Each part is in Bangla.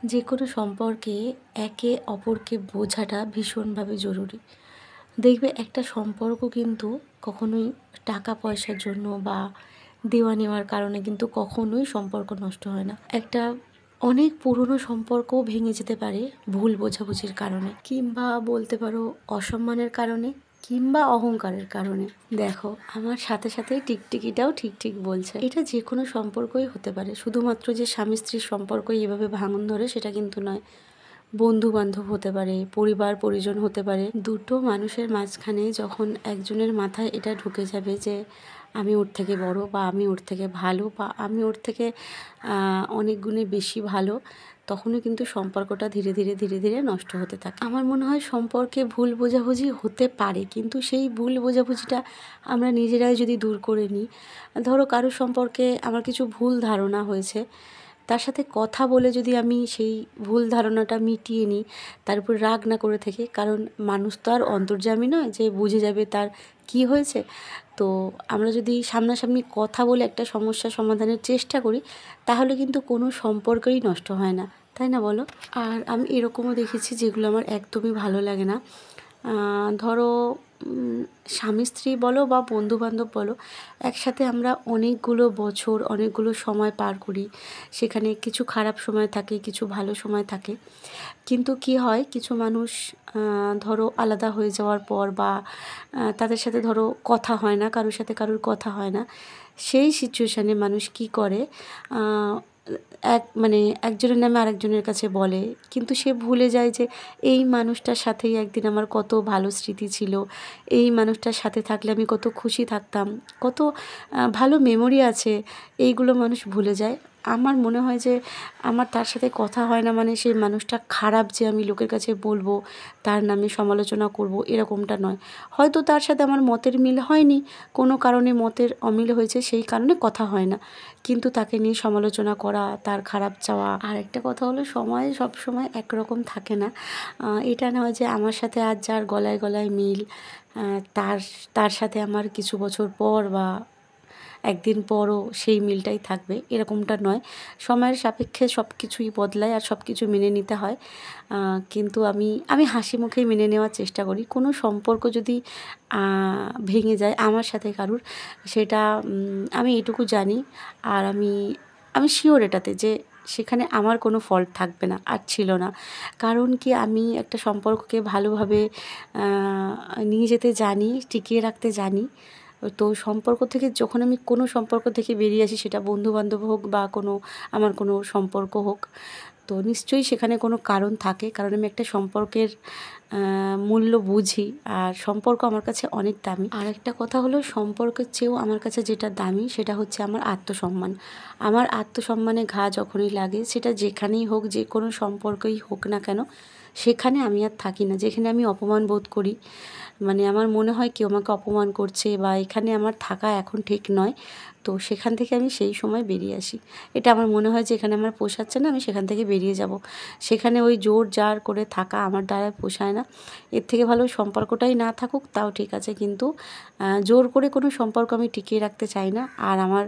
যে কোনো সম্পর্কে একে অপরকে বোঝাটা ভীষণভাবে জরুরি। দেখবে একটা সম্পর্ক কিন্তু কখনোই টাকা পয়সার জন্য বা দেওয়া নেওয়ার কারণে কিন্তু কখনোই সম্পর্ক নষ্ট হয় না। একটা অনেক পুরনো সম্পর্কও ভেঙে যেতে পারে ভুল বোঝাবুঝির কারণে, কিংবা বলতে পারো অসম্মানের কারণে, কিংবা অহংকারের কারণে। দেখো, আমার সাথে সাথে টিকটিকিটাও ঠিক ঠিক বলছে। এটা যে কোনো সম্পর্কই হতে পারে, শুধুমাত্র যে স্বামী স্ত্রীর সম্পর্কই এভাবে ভাঙন ধরে সেটা কিন্তু নয়। বন্ধু বান্ধব হতে পারে, পরিবার পরিজন হতে পারে। দুটো মানুষের মাঝখানে যখন একজনের মাথায় এটা ঢুকে যাবে যে আমি ওর থেকে বড়, বা আমি ওর থেকে ভালো, বা আমি ওর থেকে অনেক গুণে বেশি ভালো, তখনও কিন্তু সম্পর্কটা ধীরে ধীরে ধীরে ধীরে নষ্ট হতে থাকে। আমার মনে হয় সম্পর্কে ভুল বোঝাবুঝি হতে পারে, কিন্তু সেই ভুল বোঝাবুঝিটা আমরা নিজেরাই যদি দূর করে নিই। ধরো কারোর সম্পর্কে আমার কিছু ভুল ধারণা হয়েছে, তার সাথে কথা বলে যদি আমি সেই ভুল ধারণাটা মিটিয়ে নিই, তার উপর রাগ না করে থাকি, কারণ মানুষ তো আর অন্তর্যামী নয় যে বুঝে যাবে তার কি হয়েছে। তো আমরা যদি সামনাসামনি কথা বলে একটা সমস্যা সমাধানের চেষ্টা করি, তাহলে কিন্তু কোনো সম্পর্কই নষ্ট হয় না, তাই না বলো? আর আমি এরকমও দেখেছি যেগুলো আমার একদমই ভালো লাগে না। ধরো স্বামী স্ত্রী বলো বা বন্ধুবান্ধব বলো, একসাথে আমরা অনেকগুলো বছর অনেকগুলো সময় পার করি। সেখানে কিছু খারাপ সময় থাকে, কিছু ভালো সময় থাকে। কিন্তু কি হয়, কিছু মানুষ ধরো আলাদা হয়ে যাওয়ার পর, বা তাদের সাথে ধরো কথা হয় না, কারোর সাথে কারোর কথা হয় না, সেই সিচুয়েশানে মানুষ কি করে, মানে একজনের নামে আরেকজনের কাছে বলে, কিন্তু সে ভুলে যায় যে এই মানুষটার সাথেই একদিন আমার কত ভালো স্মৃতি ছিল, এই মানুষটার সাথে থাকলে আমি কত খুশি থাকতাম, কত ভালো মেমোরি আছে, এইগুলো মানুষ ভুলে যায়। আমার মনে হয় যে আমার তার সাথে কথা হয় না মানে সেই মানুষটা খারাপ যে আমি লোকের কাছে বলবো, তার নামে সমালোচনা করব, এরকমটা নয়। হয়তো তার সাথে আমার মতের মিল হয়নি, কোনো কারণে মতের অমিল হয়েছে, সেই কারণে কথা হয় না, কিন্তু তাকে নিয়ে সমালোচনা করা, তার খারাপ চাওয়া। আর একটা কথা হলো, সময় সব সময় একরকম থাকে না। এটা নয় যে আমার সাথে আজ যার গলায় গলায় মিল, তার তার সাথে আমার কিছু বছর পর বা একদিন পরও সেই মিলটাই থাকবে, এরকমটা নয়। সময়ের সাপেক্ষে সব কিছুই বদলায় আর সব কিছু মেনে নিতে হয়। কিন্তু আমি হাসি মুখেই মেনে নেওয়ার চেষ্টা করি। কোনো সম্পর্ক যদি ভেঙে যায় আমার সাথে কারুর, সেটা আমি এটুকু জানি, আর আমি শিওর এটাতে যে সেখানে আমার কোনো ফল্ট থাকবে না, আর ছিল না। কারণ কি, আমি একটা সম্পর্ককে ভালোভাবে নিয়ে যেতে জানি, টিকিয়ে রাখতে জানি। তো সম্পর্ক থেকে যখন আমি কোনো সম্পর্ক থেকে বেরিয়ে আসি, সেটা বন্ধুবান্ধব হোক বা আমার কোনো সম্পর্ক হোক, তো নিশ্চয়ই সেখানে কোনো কারণ থাকে, কারণ আমি একটা সম্পর্কের মূল্য বুঝি, আর সম্পর্ক আমার কাছে অনেক দামি। আর একটা কথা হলো, সম্পর্কের চেয়েও আমার কাছে যেটা দামি সেটা হচ্ছে আমার আত্মসম্মান। আমার আত্মসম্মানে ঘা যখনই লাগে, সেটা যেখানেই হোক, যে কোনো সম্পর্কই হোক না কেন, সেখানে আমি আর থাকি না। যেখানে আমি অপমান বোধ করি, মানে আমার মনে হয় কেউ আমাকে অপমান করছে, বা এখানে আমার থাকা এখন ঠিক নয়, তো সেখান থেকে আমি সেই সময় বেরিয়ে আসি। এটা আমার মনে হয় যে এখানে আমার পোষাচ্ছে না, আমি সেখান থেকে বেরিয়ে যাব। সেখানে ওই জোর জার করে থাকা আমার দ্বারা পোষায় না। এর থেকে ভালো সম্পর্কটাই না থাকুক, তাও ঠিক আছে, কিন্তু জোর করে কোনো সম্পর্ক আমি টিকিয়ে রাখতে চাই না। আর আমার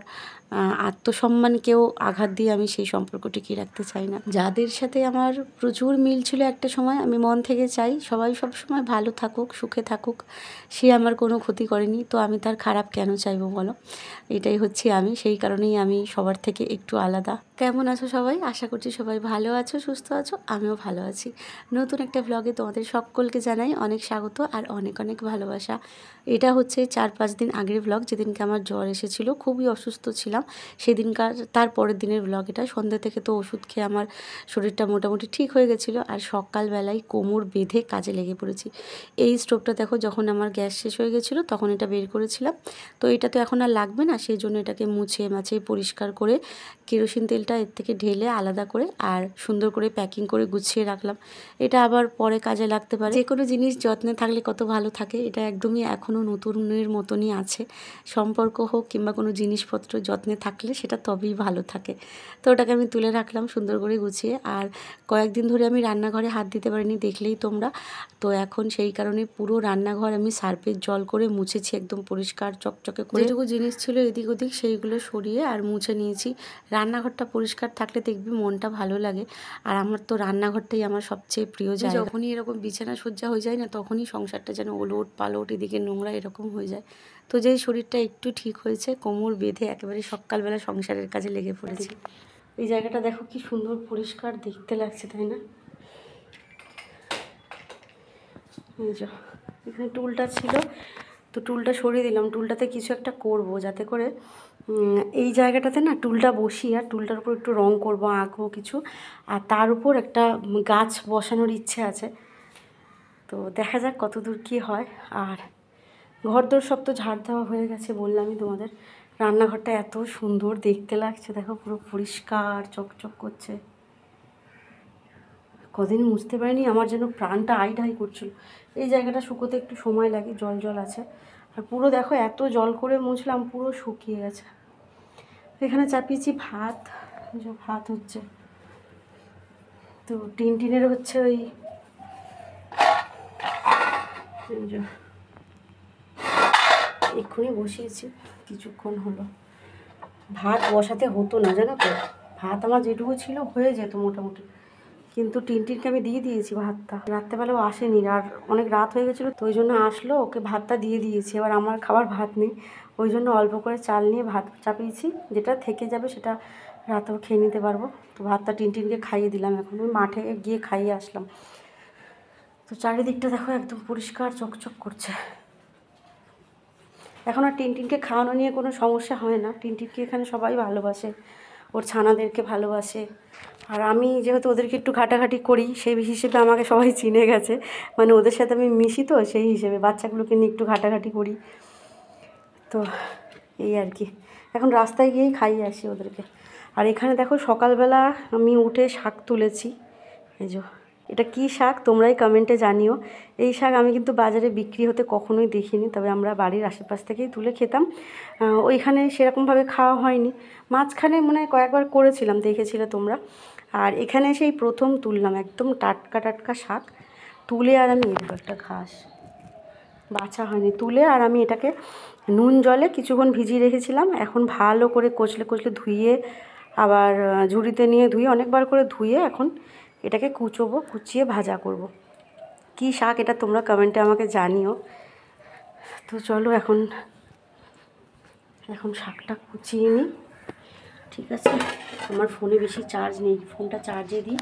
আত্মসম্মানকেও আঘাত দিয়ে আমি সেই সম্পর্ক টিকিয়ে রাখতে চাই না। যাদের সাথে আমার প্রচুর মিল ছিল একটা সময়, আমি মন থেকে চাই সবাই সব সময় ভালো থাকুক, সুখে থাকুক। সে আমার কোনো ক্ষতি করেনি, তো আমি তার খারাপ কেন চাইবো বলো? এটাই হচ্ছে আমি, সেই কারণেই আমি সবার থেকে একটু আলাদা। কেমন আছো সবাই? আশা করছি সবাই ভালো আছো, সুস্থ আছো, আমিও ভালো আছি। নতুন একটা ব্লগে তোমাদের সকলকে জানাই অনেক স্বাগত আর অনেক অনেক ভালোবাসা। এটা হচ্ছে 4-5 দিন আগের ব্লগ, যেদিনকে আমার জ্বর এসেছিল, খুবই অসুস্থ ছিলাম সেদিনকার। তার পরের দিনের ব্লগ এটা। সন্ধ্যা থেকে তো ওষুধ খেয়ে আমার শরীরটা মোটামুটি ঠিক হয়ে গেছিলো, আর সকালবেলায় কোমর বেঁধে কাজে লেগে পড়েছি। এই স্টোভটা দেখো, যখন আমার গ্যাস শেষ হয়ে গেছিলো তখন এটা বের করেছিলাম, তো এটা তো এখন আর লাগবে না, সেই জন্য এটাকে মুছে মাছে পরিষ্কার করে কেরোসিন তেলটা এর থেকে ঢেলে আলাদা করে আর সুন্দর করে প্যাকিং করে গুছিয়ে রাখলাম। এটা আবার পরে কাজে লাগতে পারে। যে কোনো জিনিস যত্নে থাকলে কত ভালো থাকে, এটা একদমই এখনও নতুনের মতনই আছে। সম্পর্ক হোক কিংবা কোনো জিনিসপত্র যত্নে থাকলে সেটা তবেই ভালো থাকে। তো ওটাকে আমি তুলে রাখলাম সুন্দর করে গুছিয়ে। আর কয়েকদিন ধরে আমি রান্নাঘরে হাত দিতে পারিনি, দেখলেই তোমরা। তো এখন সেই কারণে পুরো রান্নাঘর আমি সার্ফের জল করে মুছেছি, একদম পরিষ্কার চকচকে করে। যেটুকু জিনিস ছিল এদিক ওদিক সেইগুলো সরিয়ে আর মুছে নিয়েছি। রান্নাঘরটা পরিষ্কার থাকলে দেখবি মনটা ভালো লাগে। আর আমার তো রান্নাঘরটাই আমার সবচেয়ে প্রিয় জায়গা। যখনই এরকম বিছানা সজ্জা হয়ে যায় না, তখনই সংসারটা যেন ওলট পালট, এদিকে নোংরা, এরকম হয়ে যায়। তো যেই শরীরটা একটু ঠিক হয়েছে, কোমর বেঁধে একেবারে সকালবেলা সংসারের কাজে লেগে পড়েছি। এই জায়গাটা দেখো কি সুন্দর পরিষ্কার দেখতে লাগছে, তাই না? এই যে এখানে টুলটা ছিল, তো টুলটা সরিয়ে দিলাম। টুলটাতে কিছু একটা করব, যাতে করে এই জায়গাটাতে না টুলটা বসিয়ে আর টুলটার উপর একটু রং করব, আঁকবো কিছু, আর তার উপর একটা গাছ বসানোর ইচ্ছে আছে। তো দেখা যাক কত দূর কী হয়। আর ঘরদোর সব তো ঝাড় দেওয়া হয়ে গেছে, বললামই তোমাদের। রান্নাঘরটা এত সুন্দর দেখতে লাগছে, দেখো পুরো পরিষ্কার চকচক করছে। কদিন মুছতে পারিনি, আমার যেন প্রাণটা আইঢাই করছিল। এই জায়গাটা শুকোতে একটু সময় লাগে, জল জল আছে। আর পুরো দেখো এত জল করে মুছলাম, পুরো শুকিয়ে গেছে। এখানে চাপিয়েছি ভাত, যে ভাত হচ্ছে। তো টিনের হচ্ছে ওই এক্ষুনি বসিয়েছি, কিছুক্ষণ হলো। ভাত বসাতে হতো না জানো তো, ভাত আমার যেটুকু ছিল হয়ে যেত মোটামুটি, কিন্তু টিনটিনকে আমি দিয়ে দিয়েছি ভাতটা। রাত্রেবেলাও আসেনি, আর অনেক রাত হয়ে গেছিলো, তো ওই জন্য আসলো, ওকে ভাতটা দিয়ে দিয়েছি। এবার আমার খাবার ভাত নেই, ওই জন্য অল্প করে চাল নিয়ে ভাত চাপিয়েছি, যেটা থেকে যাবে সেটা রাতেও খেয়ে নিতে পারবো। তো ভাতটা টিনটিনকে খাইয়ে দিলাম, এখন আমি মাঠে গিয়ে খাইয়ে আসলাম। তো চারিদিকটা দেখো একদম পরিষ্কার চকচক করছে। এখন আর টিনটিনকে খাওয়ানো নিয়ে কোনো সমস্যা হয় না। টিনটিনকে এখানে সবাই ভালোবাসে, ওর ছানাদেরকে ভালোবাসে। আর আমি যেহেতু ওদেরকে একটু ঘাটাঘাটি করি, সেই হিসেবে আমাকে সবাই চিনে গেছে, মানে ওদের সাথে আমি মিশি, তো সেই হিসেবে বাচ্চাগুলোকে নিয়ে একটু ঘাটাঘাটি করি। তো এই আর কি, এখন রাস্তায় গিয়েই খাইয়ে আসি ওদেরকে। আর এখানে দেখো সকালবেলা আমি উঠে শাক তুলেছি, এই যে এটা কী শাক তোমরাই কমেন্টে জানিও। এই শাক আমি কিন্তু বাজারে বিক্রি হতে কখনোই দেখিনি, তবে আমরা বাড়ির আশেপাশ থেকেই তুলে খেতাম। ওইখানে সেরকমভাবে খাওয়া হয়নি, মাঝখানে মনে হয় কয়েকবার করেছিলাম, দেখেছিলে তোমরা। আর এখানে সেই প্রথম তুললাম, একদম টাটকা টাটকা শাক তুলে। আর আমি এরকম একটা ঘাস বাছা হয়নি, তুলে আর আমি এটাকে নুন জলে কিছুক্ষণ ভিজিয়ে রেখেছিলাম। এখন ভালো করে কচলে কচলে ধুয়ে, আবার ঝুড়িতে নিয়ে ধুয়ে, অনেকবার করে ধুয়ে এখন এটাকে কুচোবো, কুচিয়ে ভাজা করব। কী শাক এটা তোমরা কমেন্টে আমাকে জানিও। তো চলো এখন শাকটা কুচিয়ে নিই, ঠিক আছে? আমার ফোনে বেশি চার্জ নেই, ফোনটা চার্জে দিই,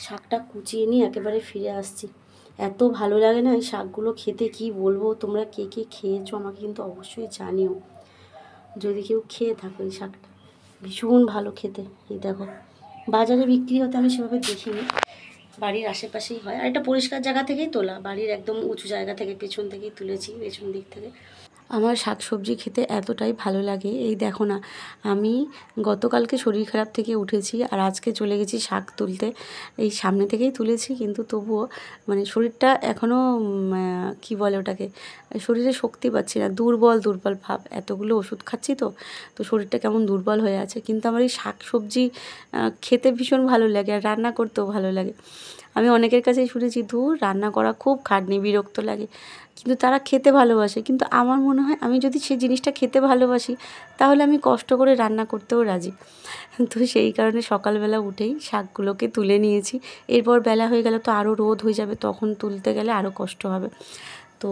শাকটা কুচিয়ে নিই, একেবারে ফিরে আসছি। এত ভালো লাগে না এই শাকগুলো খেতে, কি বলবো। তোমরা কে কে খেয়েছো আমাকে কিন্তু অবশ্যই জানিও, যদি কেউ খেয়ে থাকো। এই শাকটা ভীষণ ভালো খেতে। এই দেখো, বাজারে বিক্রি হতে আমি সেভাবে দেখিনি, বাড়ির আশেপাশেই হয়। আর এটা পরিষ্কার জায়গা থেকেই তোলা, বাড়ির একদম উঁচু জায়গা থেকে, পেছন থেকেই তুলেছি, পেছন দিক থেকে। আমার শাক সবজি খেতে এতটাই ভালো লাগে। এই দেখো না, আমি গতকালকে শরীর খারাপ থেকে উঠেছি, আর আজকে চলে গেছি শাক তুলতে। এই সামনে থেকেই তুলেছি, কিন্তু তবুও মানে শরীরটা এখনও কী বলে ওটাকে, শরীরে শক্তি পাচ্ছি না, দুর্বল দুর্বল ভাব। এতগুলো ওষুধ খাচ্ছি, তো শরীরটা কেমন দুর্বল হয়ে আছে। কিন্তু আমার এই শাক সবজি খেতে ভীষণ ভালো লাগে, আর রান্না করতেও ভালো লাগে। আমি অনেকের কাছেই শুনেছি, ধুর রান্না করা খুব খাটনি, বিরক্ত লাগে, কিন্তু তারা খেতে ভালোবাসে। কিন্তু আমার মনে হয় আমি যদি সেই জিনিসটা খেতে ভালোবাসি, তাহলে আমি কষ্ট করে রান্না করতেও রাজি। তো সেই কারণে সকালবেলা উঠেই শাকগুলোকে তুলে নিয়েছি। এরপর বেলা হয়ে গেলে তো আরও রোদ হয়ে যাবে, তখন তুলতে গেলে আরও কষ্ট হবে। তো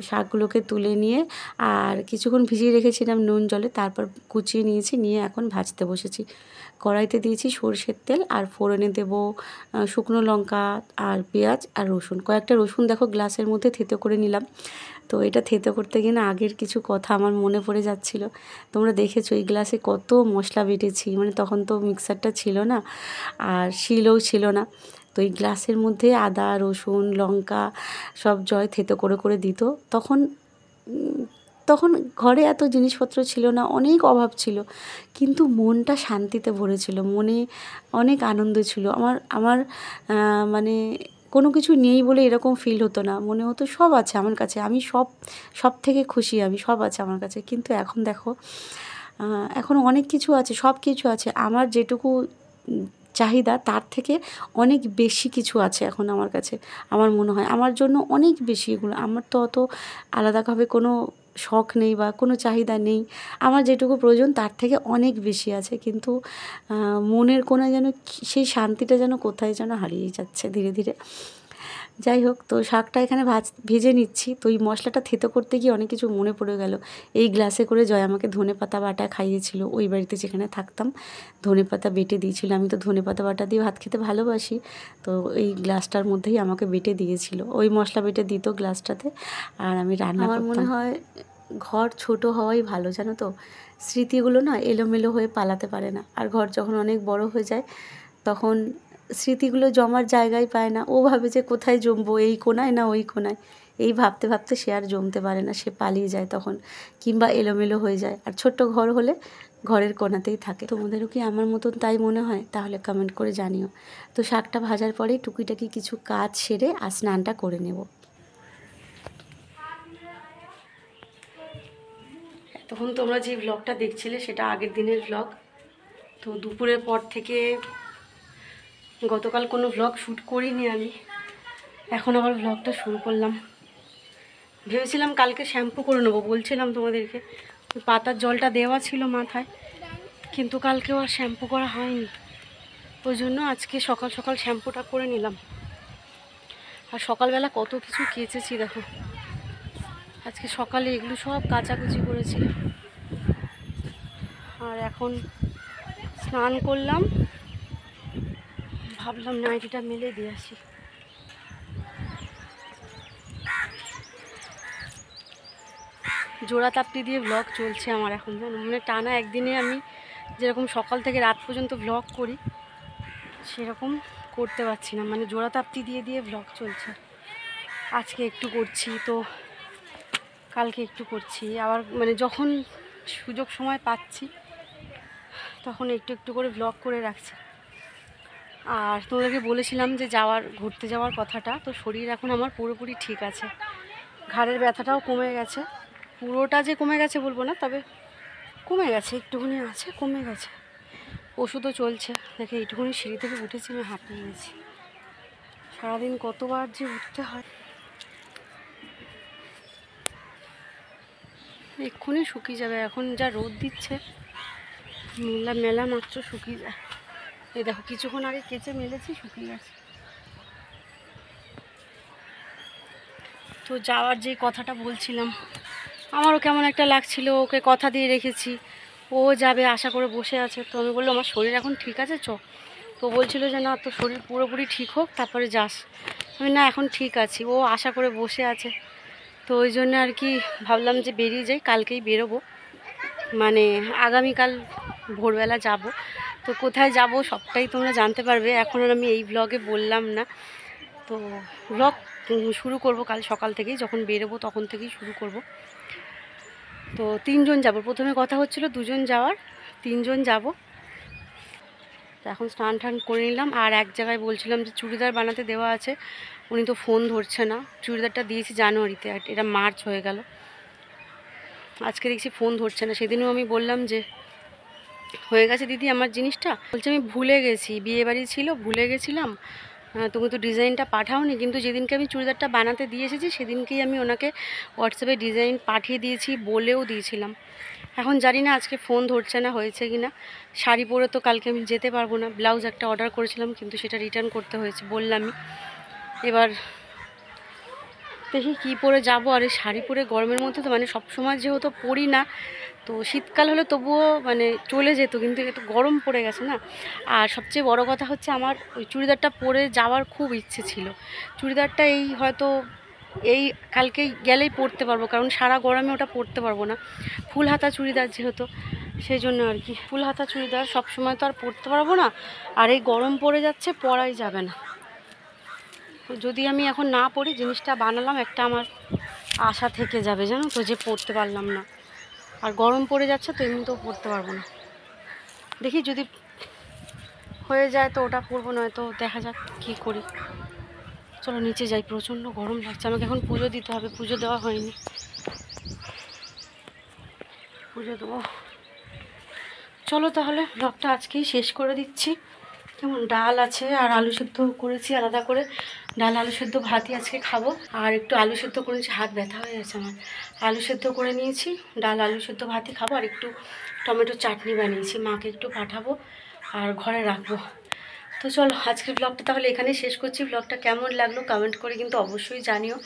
শাকগুলোকে তুলে নিয়ে আর কিছুক্ষণ ভিজিয়ে রেখেছিলাম নুন জলে, তারপর কুচিয়ে নিয়েছি, নিয়ে এখন ভাজতে বসেছি। কড়াইতে দিয়েছি সরষের তেল, আর ফোড়নে দেব শুকনো লঙ্কা আর পেঁয়াজ আর রসুন। কয়েকটা রসুন দেখো গ্লাসের মধ্যে থেতো করে নিলাম। তো এটা থেতো করতে গিয়ে না আগের কিছু কথা আমার মনে পড়ে যাচ্ছিলো। তোমরা দেখেছো এই গ্লাসে কত মশলা বেটেছি, মানে তখন তো মিক্সারটা ছিল না, আর শিলও ছিল না। তো এই গ্লাসের মধ্যে আদা রসুন লঙ্কা সব জয় থেতো করে করে দিত। তখন ঘরে এত জিনিসপত্র ছিল না, অনেক অভাব ছিল, কিন্তু মনটা শান্তিতে ভরেছিল, মনে অনেক আনন্দ ছিল। আমার মানে কোনো কিছু নেই বলে এরকম ফিল হতো না, মনে হতো সব আছে আমার কাছে, আমি সব থেকে খুশি, আমি সব আছে আমার কাছে। কিন্তু এখন দেখো, এখন অনেক কিছু আছে, সব কিছু আছে, আমার যেটুকু চাহিদা তার থেকে অনেক বেশি কিছু আছে এখন আমার কাছে। আমার মনে হয় আমার জন্য অনেক বেশি এগুলো। আমার তো অত আলাদাভাবে কোনো শখ নেই বা কোনো চাহিদা নেই। আমার যেটুকু প্রয়োজন তার থেকে অনেক বেশি আছে, কিন্তু মনের কোণায় যেন সেই শান্তিটা যেন কোথায় যেন হারিয়ে যাচ্ছে ধীরে ধীরে। যাই হোক, তো শাকটা এখানে ভেজে নিচ্ছি। তো এই মশলাটা থেতো করতে গিয়ে অনেক কিছু মনে পড়ে গেল। এই গ্লাসে করে জয় আমাকে ধনেপাতা বাটা খাইয়েছিল ওই বাড়িতে যেখানে থাকতাম। ধনেপাতা বেটে দিয়েছিল, আমি তো ধনেপাতা বাটা দিয়ে ভাত খেতে ভালোবাসি। তো এই গ্লাসটার মধ্যেই আমাকে বেটে দিয়েছিল, ওই মশলা বেটে দিত গ্লাসটাতে, আর আমি রান্না করতাম। আমার মনে হয় ঘর ছোট হওয়াই ভালো, জানো তো। স্মৃতিগুলো না এলোমেলো হয়ে পালাতে পারে না, আর ঘর যখন অনেক বড় হয়ে যায় তখন স্মৃতিগুলো জমার জায়গায় পায় না। ও ভাবে যে কোথায় জমবো, এই কোণায় না ওই কোণায়, এই ভাবতে ভাবতে সে আর জমতে পারে না, সে পালিয়ে যায় তখন, কিংবা এলোমেলো হয়ে যায়। আর ছোট্ট ঘর হলে ঘরের কোণাতেই থাকে। তোমাদেরও কি আমার মতন তাই মনে হয়? তাহলে কমেন্ট করে জানিও। তো শাকটা ভাজার পরে টুকিটাকি কিছু কাজ সেরে আর স্নানটা করে নেব। তখন তোমরা যে ব্লগটা দেখছিলে সেটা আগের দিনের ব্লগ। তো দুপুরের পর থেকে গতকাল কোনো ব্লগ শ্যুট করিনি আমি, এখন আবার ব্লগটা শুরু করলাম। ভেবেছিলাম কালকে শ্যাম্পু করে নেবো, বলছিলাম তোমাদেরকে। পাতার জলটা দেওয়া ছিল মাথায়, কিন্তু কালকেও আর শ্যাম্পু করা হয়নি। ওই জন্য আজকে সকাল সকাল শ্যাম্পুটা করে নিলাম। আর সকালবেলা কত কিছু কেচেছি দেখো, আজকে সকালে এগুলো সব কাচাকুচি করেছি। আর এখন স্নান করলাম, ভাবলাম নাইটিটা মেলে দিয়ে আসি। জোড়া তাপ্তি দিয়ে ব্লগ চলছে আমার এখন, জানো, মানে টানা একদিনে আমি যেরকম সকাল থেকে রাত পর্যন্ত ব্লগ করি সেরকম করতে পারছি না, মানে জোড়া তাপ্তি দিয়ে দিয়ে ব্লগ চলছে। আজকে একটু করছি, তো কালকে একটু করছি, আবার মানে যখন সুযোগ সময় পাচ্ছি তখন একটু একটু করে ব্লগ করে রাখছি। আর তোমাদেরকে বলেছিলাম যে ঘুরতে যাওয়ার কথাটা, তো শরীর এখন আমার পুরোপুরি ঠিক আছে। ঘাড়ের ব্যথাটাও কমে গেছে, পুরোটা যে কমে গেছে বলবো না, তবে কমে গেছে, একটুখানি আছে, কমে গেছে। ওষুধও চলছে। দেখে এইটুকুনি সিঁড়ি থেকে উঠেছি, আমি হাঁপিয়ে গেছি। সারাদিন কতবার যে উঠতে হয়। এক্ষুনি শুকিয়ে যাবে, এখন যা রোদ দিচ্ছে মেলা মাত্র শুকিয়ে যায়। এই দেখো কিছুক্ষণ আগে কেচে মেলেছি, শুকিয়ে গেছে। তো যাওয়ার যে কথাটা বলছিলাম, আমারও কেমন একটা লাগছিল, ওকে কথা দিয়ে রেখেছি, ও যাবে আশা করে বসে আছে। তো আমি বললাম আমার শরীর এখন ঠিক আছে, তো বলছিল যে না, তো শরীর পুরোপুরি ঠিক হোক তারপরে যাস। আমি না, এখন ঠিক আছি, ও আশা করে বসে আছে। তো ওই জন্য আর কি ভাবলাম যে বেরিয়ে যাই, কালকেই বেরোবো, মানে আগামীকাল ভোরবেলা যাব। তো কোথায় যাব সবটাই তোমরা জানতে পারবে, এখন আর আমি এই ব্লগে বললাম না। তো ব্লগ শুরু করব কাল সকাল থেকেই, যখন বেরোবো তখন থেকেই শুরু করব। তো 3 জন যাব, প্রথমে কথা হচ্ছিল 2 জন যাওয়ার, 3 জন যাব। তো এখন স্নান টান করে নিলাম। আর এক জায়গায় বলছিলাম যে চুড়িদার বানাতে দেওয়া আছে, উনি তো ফোন ধরছে না। চুড়িদারটা দিয়েছি জানুয়ারিতে, আর এটা মার্চ হয়ে গেল, আজকে দেখছি ফোন ধরছে না। সেদিনও আমি বললাম যে হয়ে গেছে দিদি আমার জিনিসটা, বলছে আমি ভুলে গেছি, বিয়েবাড়ি ছিল ভুলে গেছিলাম, তুমি তো ডিজাইনটা পাঠাওনি। কিন্তু যেদিনকে আমি চুড়িদারটা বানাতে দিয়ে এসেছি সেদিনকেই আমি ওনাকে হোয়াটসঅ্যাপে ডিজাইন পাঠিয়ে দিয়েছি, বলেও দিয়েছিলাম। এখন জানি না আজকে ফোন ধরছে না, হয়েছে কি না। শাড়ি পরে তো কালকে আমি যেতে পারবো না, ব্লাউজ একটা অর্ডার করেছিলাম কিন্তু সেটা রিটার্ন করতে হয়েছে, বললামই। এবার দেখি কী পরে যাব। আর এই শাড়ি পরে গরমের মধ্যে তো মানে সবসময় যেহেতু পরি না, তো শীতকাল হলে তবুও মানে চলে যেত, কিন্তু একটু গরম পড়ে গেছে না। আর সবচেয়ে বড় কথা হচ্ছে আমার ওই চুড়িদারটা পরে যাওয়ার খুব ইচ্ছে ছিল। চুড়িদারটা এই হয়তো এই কালকে গেলেই পরতে পারবো, কারণ সারা গরমে ওটা পরতে পারবো না, ফুল হাতা চুড়িদার যেহেতু, সেই জন্য আর কি। ফুল হাতা চুড়িদার সবসময় তো আর পরতে পারবো না, আর এই গরম পড়ে যাচ্ছে, পরাই যাবে না। যদি আমি এখন না পরি, জিনিসটা বানালাম একটা আমার আশা থেকে যাবে, জানো তো, যে পরতে পারলাম না। আর গরম পড়ে যাচ্ছে তো এমনিতেও পরতে পারবো না। দেখি যদি হয়ে যায় তো ওটা পরবো, নয়তো দেখা যাক কী করি। চলো নিচে যাই, প্রচণ্ড গরম লাগছে। আমাকে এখন পুজো দিতে হবে, পুজো দেওয়া হয়নি, পুজো দেবো। চলো তাহলে ব্লগটা আজকেই শেষ করে দিচ্ছি। কেমন ডাল আছে আর আলু সেদ্ধ করেছি আলাদা করে, ডাল আলু সেদ্ধ ভাতই আজকে খাবো। আর একটু আলু সেদ্ধ করেছি, হাত ব্যথা হয়ে গেছে আমার। আলু সেদ্ধ করে নিয়েছি, ডাল আলু সেদ্ধ ভাতই খাবো। আর একটু টমেটো চাটনি বানিয়েছি, মাকে একটু পাঠাবো আর ঘরে রাখবো। তো চলো আজকের ব্লগটা তাহলে এখানেই শেষ করছি। ব্লগটা কেমন লাগলো কমেন্ট করে কিন্তু অবশ্যই জানিও।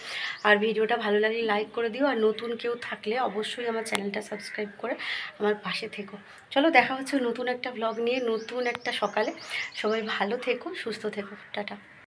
আর ভিডিওটা ভালো লাগলে লাইক করে দিও। আর নতুন কেউ থাকলে অবশ্যই আমার চ্যানেলটা সাবস্ক্রাইব করে আমার পাশে থেকো। চলো দেখা হচ্ছে নতুন একটা ব্লগ নিয়ে, নতুন একটা সকালে। সবাই ভালো থেকো, সুস্থ থেকো, টাটা।